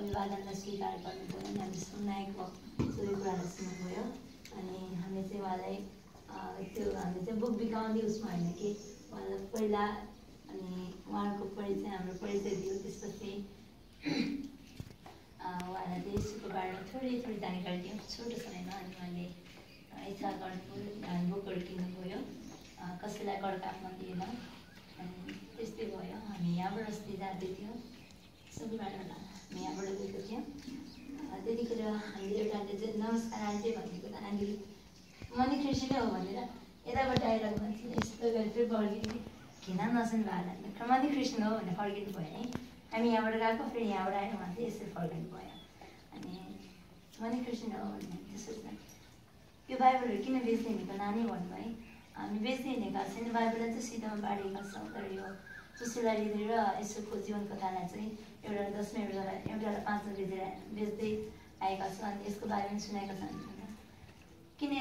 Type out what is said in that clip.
अभिवादनलाई स्वीकार गर्नुभयो अनि हामी सुनाएको सबै कुरालाई सुन्नुभयो। अनि हामीले चाहिँ उहाँलाई हामीले चाहिँ बुक बिकाउने उसमा होइन कि उहाँलाई पहिला अनि उहाँको परिचय हाम्रो परिचय दियो। त्यसपछि उहाँलाई चाहिँ यसको बारेमा थोरै जानकारी दियो छोटो समयमा। अनि उहाँले इच्छा गर्नुभयो, बुकहरू किन्नुभयो, कसैलाई गडकापमा दिएन। अनि त्यस्तै भयो। हामी यहाँबाट अस्ति जाँदै थियौँ, सुकुबारमा हामी यहाँबाट गएको थियौँ। त्यतिखेर हामीले एउटाले चाहिँ नमस्कार आन्टी भनेको त आन्टी मनी कृष्ण हो भनेर यताबाट आएर मान्छे यस्तो गरेर फेरि फर्किने किन नसुन्नु भएको मनी कृष्ण हो भनेर फर्किनु भयो है। हामी यहाँबाट गएको फेरि यहाँबाट आएर मान्छे यसरी फर्किनु भयो। अनि मनी कृष्ण हो भन्ने त्यसो यो बाइबलहरू किन बेच्ने हिँडेको नानी भन्नु है। हामी बेच्ने हिँडेका छैन, बाइबललाई चाहिँ सिधामा बाँडेका छौँ। तर यो सुशीला दिदी र यसोको जीवन कथालाई चाहिँ एउटा 10मा एउटालाई 5मा बेच्दै आएका छौँ। अनि यसको बारेमा सुनाएका छन् किन